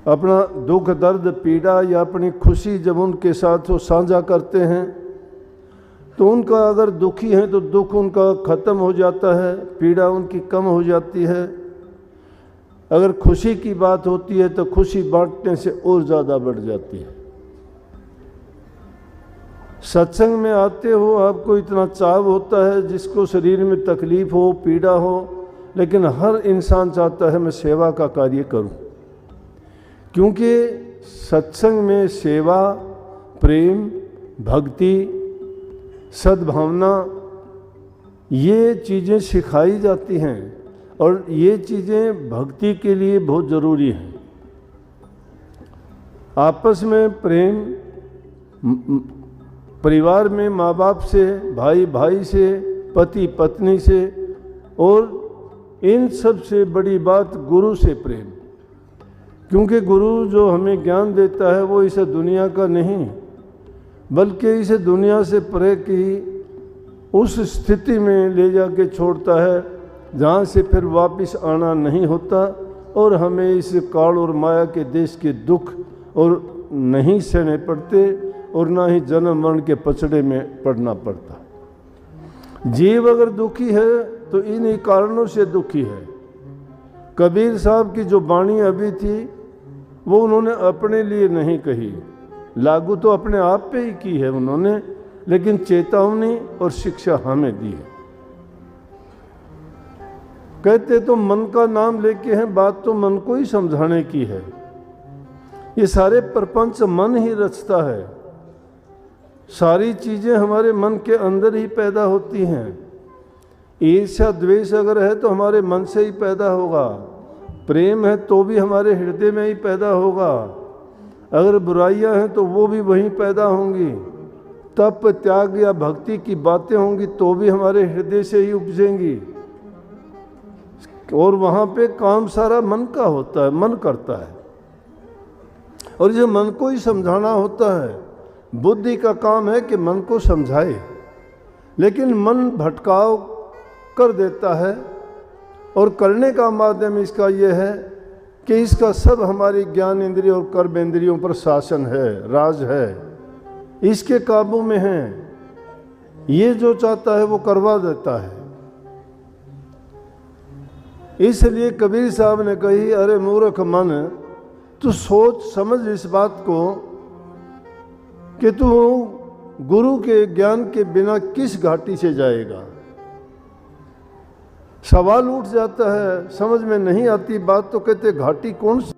अपना दुख दर्द पीड़ा या अपनी खुशी जब उनके साथ वो साझा करते हैं तो उनका अगर दुखी है तो दुख उनका ख़त्म हो जाता है, पीड़ा उनकी कम हो जाती है। अगर खुशी की बात होती है तो खुशी बांटने से और ज़्यादा बढ़ जाती है। सत्संग में आते हो, आपको इतना चाव होता है, जिसको शरीर में तकलीफ हो, पीड़ा हो, लेकिन हर इंसान चाहता है मैं सेवा का कार्य करूं, क्योंकि सत्संग में सेवा, प्रेम, भक्ति, सद्भावना ये चीज़ें सिखाई जाती हैं और ये चीज़ें भक्ति के लिए बहुत ज़रूरी हैं। आपस में प्रेम, परिवार में माँ बाप से, भाई भाई से, पति पत्नी से, और इन सब से बड़ी बात गुरु से प्रेम, क्योंकि गुरु जो हमें ज्ञान देता है वो इस दुनिया का नहीं, बल्कि इस दुनिया से परे की उस स्थिति में ले जाके छोड़ता है जहाँ से फिर वापस आना नहीं होता, और हमें इस काल और माया के देश के दुख और नहीं सहने पड़ते और ना ही जन्म मरण के पचड़े में पड़ना पड़ता। जीव अगर दुखी है तो इन्हीं कारणों से दुखी है। कबीर साहब की जो वाणी अभी थी वो उन्होंने अपने लिए नहीं कही, लागू तो अपने आप पे ही की है उन्होंने, लेकिन चेतावनी और शिक्षा हमें दी है। कहते तो मन का नाम लेके हैं, बात तो मन को ही समझाने की है। ये सारे प्रपंच मन ही रचता है, सारी चीज़ें हमारे मन के अंदर ही पैदा होती हैं। ईर्ष्या द्वेष अगर है तो हमारे मन से ही पैदा होगा, प्रेम है तो भी हमारे हृदय में ही पैदा होगा, अगर बुराइयां हैं तो वो भी वहीं पैदा होंगी, तप त्याग या भक्ति की बातें होंगी तो भी हमारे हृदय से ही उपजेंगी, और वहाँ पे काम सारा मन का होता है, मन करता है, और ये मन को ही समझाना होता है। बुद्धि का काम है कि मन को समझाए, लेकिन मन भटकाव कर देता है, और करने का माध्यम इसका यह है कि इसका सब हमारी ज्ञान इंद्रियों और कर्म इंद्रियों पर शासन है, राज है, इसके काबू में है। ये जो चाहता है वो करवा देता है। इसलिए कबीर साहब ने कही, अरे मूर्ख मन, तू सोच समझ इस बात को कि तू गुरु के ज्ञान के बिना किस घाटी से जाएगा। सवाल उठ जाता है, समझ में नहीं आती बात तो कहते घाटी कौन सी